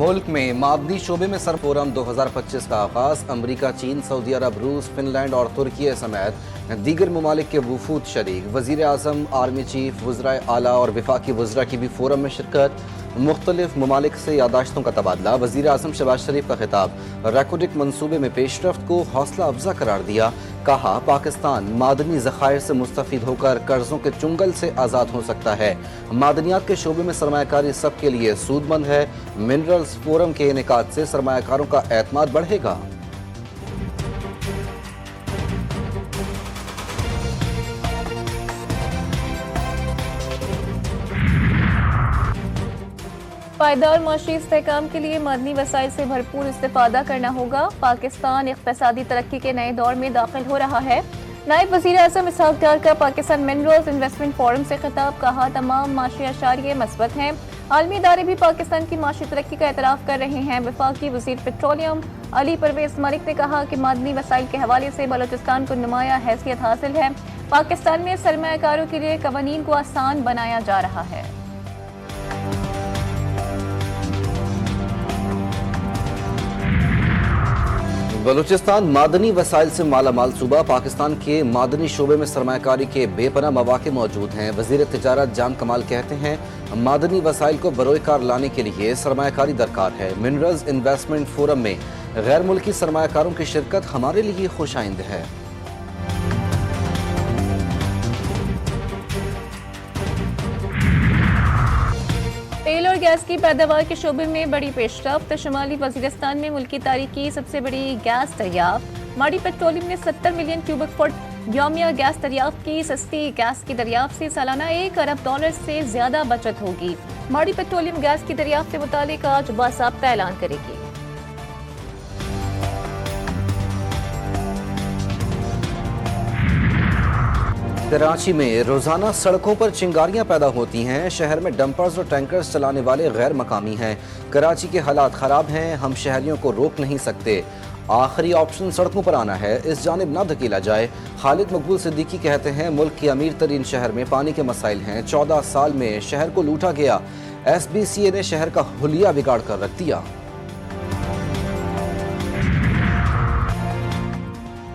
मुल्क में मादनी शोबे में सर फोरम 2025 का आगाज। अमरीका, चीन, सऊदी अरब, रूस, फिनलैंड और तुर्की समेत दीगर ममालिक के वफूद शरीक। वज़ीर आज़म, आर्मी चीफ, वज़राए आला और वफाकी वज़रा की भी फोरम में शिरकत। मुख्तलिफ ममालिक से यादाश्तों का तबादला। वज़ीर आज़म शहबाज शरीफ का खिताब। रैकोडिक मनसूबे में पेशरफ्त को हौसला अफजा करार दिया। कहा, पाकिस्तान मादनी ज़खायर से मुस्तफ़ीद होकर कर्जों के चुंगल से आज़ाद हो सकता है। मादनियात के शोबे में सरमायाकारी सबके लिए सूदमंद है। मिनरल्स फोरम के इनेकाद से सरमायाकारों का एतमाद बढ़ेगा। पायदार माशी इस्तेहकाम के लिए मदनी वसाइल से भरपूर इस्तेफादा करना होगा। पाकिस्तान इक़्तिसादी तरक्की के नए दौर में दाखिल हो रहा है। नायब वज़ीर आज़म इसहाक डार का पाकिस्तान मिनरल्स इन्वेस्टमेंट फोरम से खिताब। कहा, तमाम माशी अशारिये मस्बत हैं। आलमी इदारे भी पाकिस्तान की माशी तरक्की का एतराफ़ कर रहे हैं। वफाकी वज़ीर पेट्रोलियम अली परवेज़ मलिक ने कहा कि मादनी वसाइल के हवाले से बलोचिस्तान को नुमाया हैसियत हासिल है। पाकिस्तान में सरमायाकारों के लिए कवानीन को आसान बनाया जा रहा है। बलूचिस्तान मादनी वसाइल से मालामाल सूबा। पाकिस्तान के मादनी शोबे में सरमायाकारी के बेपनाह मौके मौजूद हैं। वज़ीर तिजारत जान कमाल कहते हैं, मादनी वसाइल को बरोएकार लाने के लिए सरमायाकारी दरकार है। मिनरल्स इन्वेस्टमेंट फोरम में गैर मुल्की सरमायाकारों की शिरकत हमारे लिए खुशाइंद है। तेल और गैस की पैदावार के शोबे में बड़ी पेशरफ्त। शुमाली वजीरिस्तान में मुल्की तारीख की सबसे बड़ी गैस दरियाफ्त। माड़ी पेट्रोलियम ने 70 मिलियन क्यूबिक फुट यौमिया गैस दरियाफ्त की। सस्ती गैस की दरियाफ्त से सालाना $1 अरब से ज्यादा बचत होगी। माड़ी पेट्रोलियम गैस की दरियाफ्त के मुतालिक आज बासाब्ता ऐलान करेगी। कराची में रोजाना सड़कों पर चिंगारियां पैदा होती हैं। शहर में डंपर्स और टैंकर्स चलाने वाले गैर मकामी हैं। कराची के हालात खराब हैं। हम शहरियों को रोक नहीं सकते। आखिरी ऑप्शन सड़कों पर आना है, इस जानिब न धकेला जाए। खालिद मकबूल सिद्दीकी कहते हैं, मुल्क के अमीर तरीन शहर में पानी के मसाइल हैं। 14 साल में शहर को लूटा गया। SBCA ने शहर का हुलिया बिगाड़ कर रख दिया।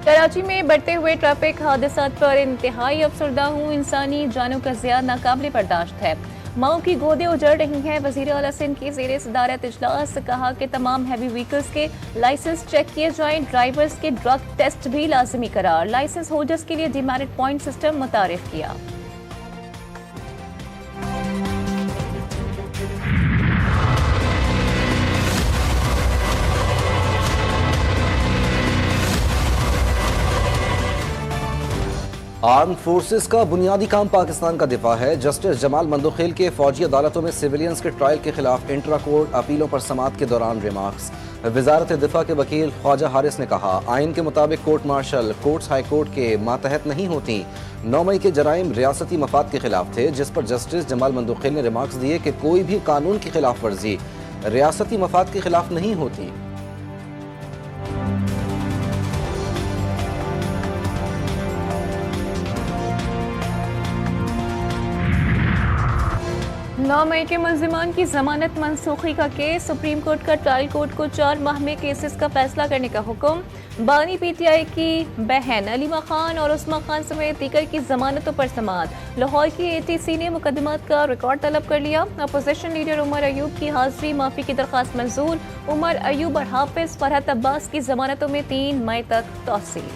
कराची में बढ़ते हुए ट्रैफिक हादसात पर इंतहाई अफसरदा हूँ। इंसानी जानों का ज़िया नाकाबिले बर्दाश्त है। माओ की गोदें उजड़ रही हैं। वज़ीर आला सिंध की ज़ेरे सदारत इजलास। कहा कि तमाम हैवी व्हीकल्स के लाइसेंस चेक किए जाएं। ड्राइवर्स के ड्रग टेस्ट भी लाजमी करार। लाइसेंस होल्डर्स के लिए डिमेरिट पॉइंट सिस्टम मुतारिफ किया। आर्म फोर्सेस का बुनियादी काम पाकिस्तान का दिफा है। जस्टिस जमाल मंदोखेल के फौजी अदालतों में सिविलियंस के ट्रायल के खिलाफ इंट्रा कोर्ट अपीलों पर समाअत के दौरान रिमार्क्स। वजारत दिफा के वकील ख्वाजा हारिस ने कहा, आइन के मुताबिक court martial courts high court के मातहत नहीं होती। 9 मई के जराइम रियासती मफाद के खिलाफ थे, जिस पर जस्टिस जमाल मंदोखेल ने रिमार्क्स दिए कि कोई भी कानून की खिलाफ वर्जी रियासती मफाद के खिलाफ नहीं होती। 9 मई के मुल्जिमान की जमानत मनसूखी का केस। सुप्रीम कोर्ट का ट्रायल कोर्ट को 4 माह में केसेस का फैसला करने का हुक्म। बानी PTI की बहन अलीमा खान और उस्मा खान समेत दीगर की जमानतों पर समाअत। लाहौर की ATC ने मुकदमात का रिकॉर्ड तलब कर लिया। अपोजिशन लीडर उमर अयूब की हाजिरी माफी की दरख्वास्त मंजूर। उमर अयूब और हाफिज फरहत अब्बास की जमानतों में 3 मई तक तौसील।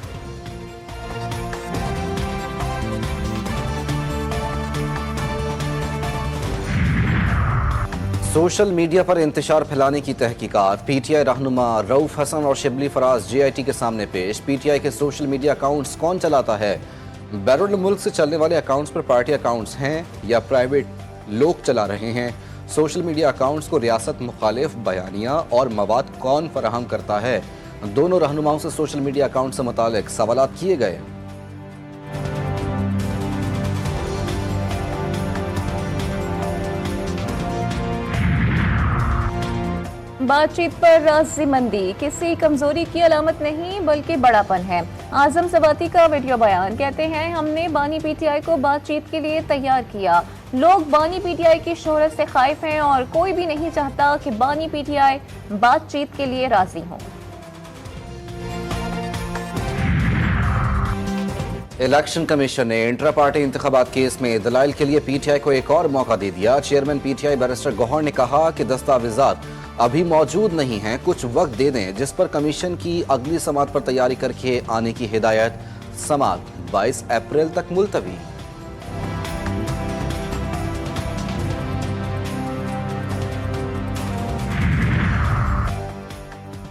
सोशल मीडिया पर इंतशार फैलाने की तहकीकात। PTI रहनुमा रऊफ हसन और शिबली फराज JIT के सामने पेश। PTI के सोशल मीडिया अकाउंट्स कौन चलाता है? बैरून मुल्क से चलने वाले अकाउंट्स पर पार्टी अकाउंट्स हैं या प्राइवेट लोग चला रहे हैं? सोशल मीडिया अकाउंट्स को रियासत मुखालिफ बयानिया और मवाद कौन फराहम करता है? दोनों रहनुमाओं से सोशल मीडिया अकाउंट से मुतालिक सवालात किए गए। बातचीत पर राज़ीमंदी किसी कमजोरी की अलामत नहीं बल्कि बड़ापन है। आजम सवाती का वीडियो बयान, कहते हैं हमने बानी पीटीआई को बातचीत के लिए तैयार किया। लोग बानी पीटीआई की शोहरत से खाइफ हैं और कोई भी नहीं चाहता कि बानी पीटीआई बातचीत के लिए राजी हों। इलेक्शन कमीशन ने इंट्रा पार्टी इंतखाबात केस में दलाइल के लिए पीटीआई को एक और मौका दे दिया। चेयरमैन पीटीआई बैरिस्टर गौहर ने कहा कि दस्तावेजात अभी मौजूद नहीं हैं, कुछ वक्त दे दें, जिस पर कमीशन की अगली समाअत पर तैयारी करके आने की हिदायत। समाअत 22 अप्रैल तक मुलतवी।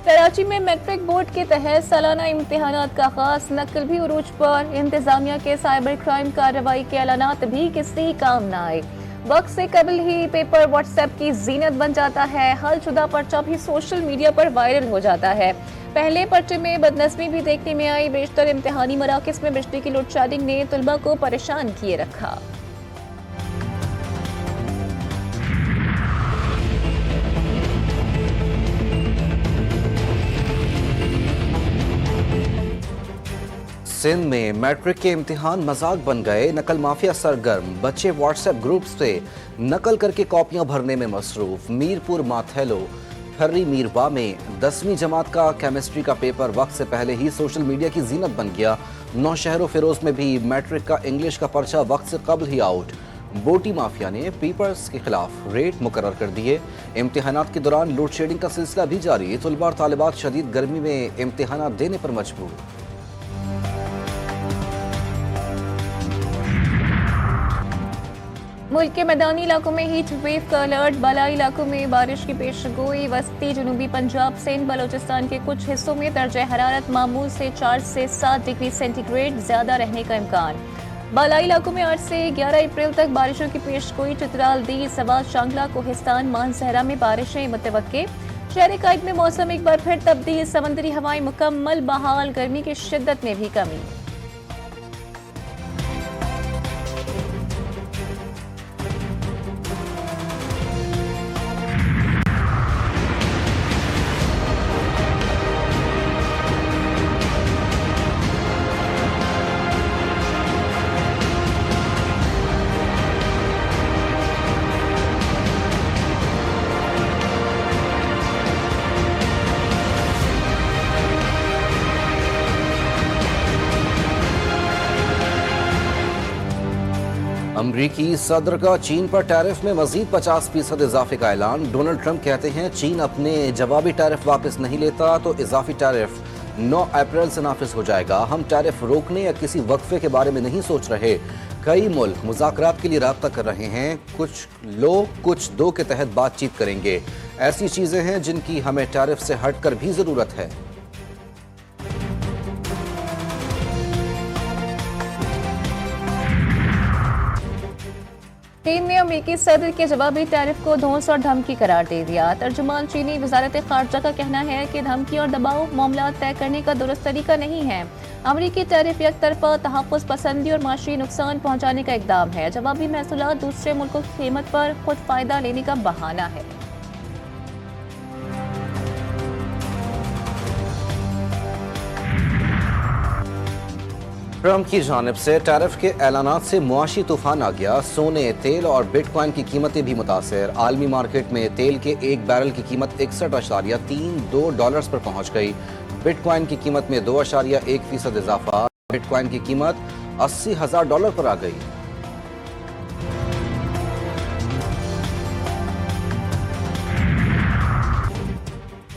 कराची में मैट्रिक बोर्ड के तहत सालाना इम्तिहानात का आगाज, नकल भी उरूज पर। इंतजामिया के साइबर क्राइम कार्रवाई के ऐलानात भी किसी काम न आए। वक्त से कबल ही पेपर व्हाट्सएप की जीनत बन जाता है। हलशुदा पर्चा भी सोशल मीडिया पर वायरल हो जाता है। पहले पर्चे में बदनज़मी भी देखने में आई। बेशतर इम्तिहानी मराकज़ में बिजली की लोड शेडिंग ने तलबा को परेशान किए रखा। सिंध में मैट्रिक के इम्तिहान मजाक बन गए। नकल माफिया सरगर्म, बच्चे व्हाट्सएप ग्रुप से नकल करके कॉपियां भरने में मसरूफ। मीरपुर माथेलो फर्री मीरवा में 10वीं जमात का केमिस्ट्री का पेपर वक्त से पहले ही सोशल मीडिया की जीनत बन गया। नौशहर फिरोज में भी मैट्रिक का इंग्लिश का पर्चा वक्त से कबल ही आउट। बोटी माफिया ने पेपर्स के खिलाफ रेट मुकर्रर कर दिए। इम्तिहानात के दौरान लोड शेडिंग का सिलसिला भी जारी। तलबा और तालिबात शदीद गर्मी में इम्तिहानात देने पर मजबूर। मुल्क के मैदानी इलाकों में हीट वेव का अलर्ट, बालाई इलाकों में बारिश की पेशगोई। वस्ती जनूबी पंजाब, सिंध, बलोचिस्तान के कुछ हिस्सों में दर्जा हरारत मामूल से 4 से 7 डिग्री सेंटीग्रेड ज्यादा रहने का इम्कान। बालाई इलाकों में 8 से 11 अप्रैल तक बारिशों की पेशगोई। चित्राल, दी, सवात, शांगला, कोहिस्तान, मानसहरा में बारिशें मुतवक्के। शहर कायद में मौसम एक बार फिर तब्दील, समंदरी हवाएं मुकम्मल बहाल, गर्मी की शिद्दत में भी कमी। अमरीकी सदर का चीन पर टैरिफ में मजीद 50% इजाफे का ऐलान। डोनाल्ड ट्रंप कहते हैं चीन अपने जवाबी टैरिफ वापस नहीं लेता तो इजाफी टैरिफ 9 अप्रैल से नाफिज हो जाएगा। हम टैरिफ रोकने या किसी वक्फे के बारे में नहीं सोच रहे। कई मुल्क मुज़ाकरात के लिए राब्ता कर रहे हैं। कुछ लोग कुछ दो के तहत बातचीत करेंगे। ऐसी चीजें हैं जिनकी हमें टैरिफ से हटकर भी जरूरत है। चीन ने अमेरिकी सदर के जवाबी टैरिफ को धौंस और धमकी करार दे दिया। तर्जुमान चीनी वजारत खारजा का कहना है कि धमकी और दबाव मामला तय करने का दुरुस्त तरीका नहीं है। अमेरिकी टैरिफ एक तरफा तहफ़्फ़ुज़ पसंदी और माशी नुकसान पहुंचाने का इकदाम है। जवाबी महसूलात दूसरे मुल्कों की कीमत पर खुद फायदा लेने का बहाना है। ट्रंप की जानिब से टैरिफ के ऐलानात से मुआशी तूफान आ गया। सोने, तेल और बिटकॉइन की कीमतें भी मुतासर। आलमी मार्केट में तेल के एक बैरल की कीमत 61.32 डॉलर्स पर पहुंच गई। बिटकॉइन की कीमत में 2.1% इजाफा। बिटकॉइन की कीमत $80,000 पर आ गई।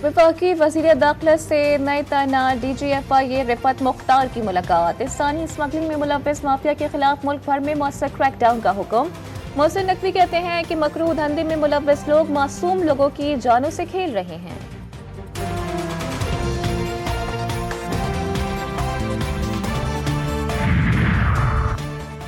वफाकी वज़ीर दाखिला से नए तैनात DGFI रिफत मुख्तार की मुलाकात। इंसानी स्मगलिंग में मुलव्वस माफिया के खिलाफ मुल्क भर में मौसर क्रैकडाउन का हुक्म। मोहसिन नकवी कहते हैं कि मकरूह धंधे में मुलव्वस लोग मासूम लोगों की जानों से खेल रहे हैं।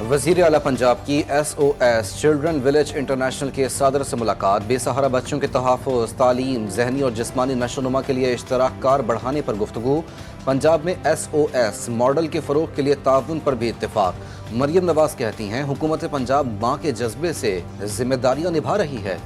वज़ीर आला पंजाब की SOS चिल्ड्रन विलेज इंटरनेशनल के सदर से मुलाकात। बेसहारा बच्चों के तहफ़्फ़ुज़, तालीम, जहनी और जिस्मानी नशोनुमा के लिए इश्तराक कार बढ़ाने पर गुफ्तगू। पंजाब में SOS मॉडल के फ़रोग़ के लिए ताउन पर भी इत्तेफाक। मरियम नवाज़ कहती हैं हुकूमत पंजाब माँ के जज्बे से जिम्मेदारियाँ निभा रही है।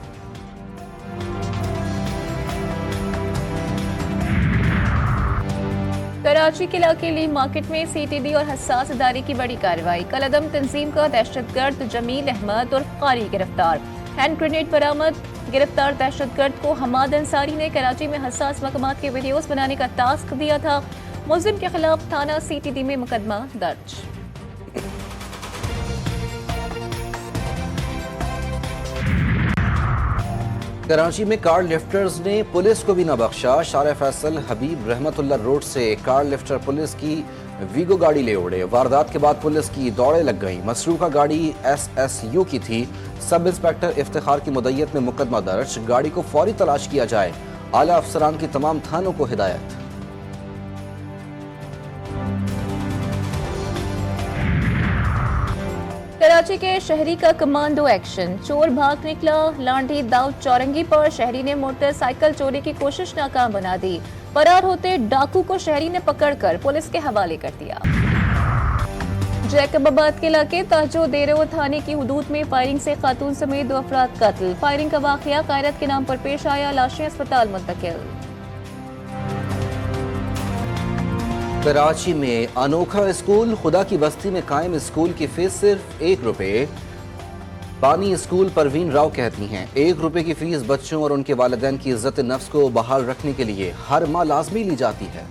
कराची के इलाके ली मार्केट में सीटीडी और हसास इदारे की बड़ी कार्रवाई। कलअदम तंजीम का दहशतगर्द जमील अहमद और कारी गिरफ्तार। हैंड ग्रेनेड बरामद। गिरफ्तार दहशतगर्द को हमाद अंसारी ने कराची में हसास मकामात के वीडियोस बनाने का टास्क दिया था। मुलजिम के खिलाफ थाना सीटीडी में मुकदमा दर्ज। कराची में कार लिफ्टर्स ने पुलिस को भी न बख्शा। शार फैसल हबीब रहमतुल्लाह रोड से कार लिफ्टर पुलिस की वीगो गाड़ी ले उड़े। वारदात के बाद पुलिस की दौड़े लग गईं। मसरूका गाड़ी SSU की थी। सब इंस्पेक्टर इफ्तिखार की मुद्दत में मुकदमा दर्ज। गाड़ी को फौरी तलाश किया जाए। आला अफसरान की तमाम थानों को हिदायत। कराची के शहरी का कमांडो एक्शन। चोर भाग निकला। लांडी दाऊद चौरंगी पर शहरी ने मोटरसाइकिल चोरी की कोशिश नाकाम बना दी। फरार होते डाकू को शहरी ने पकड़कर पुलिस के हवाले कर दिया। जैकबाबाद के इलाके ताजो देरो थाने की हुदूद में फायरिंग से खातून समेत 2 अफराद कत्ल। फायरिंग का वाकया कायरत के नाम पर पेश आया। लाशें अस्पताल मुंतकिल। कराची में अनोखा स्कूल। खुदा की बस्ती में कायम स्कूल की फीस सिर्फ ₹1। बानी स्कूल परवीन राव कहती हैं ₹1 की फीस बच्चों और उनके वालिदैन की इज्जत नफ्स को बहाल रखने के लिए हर माह लाजमी ली जाती है।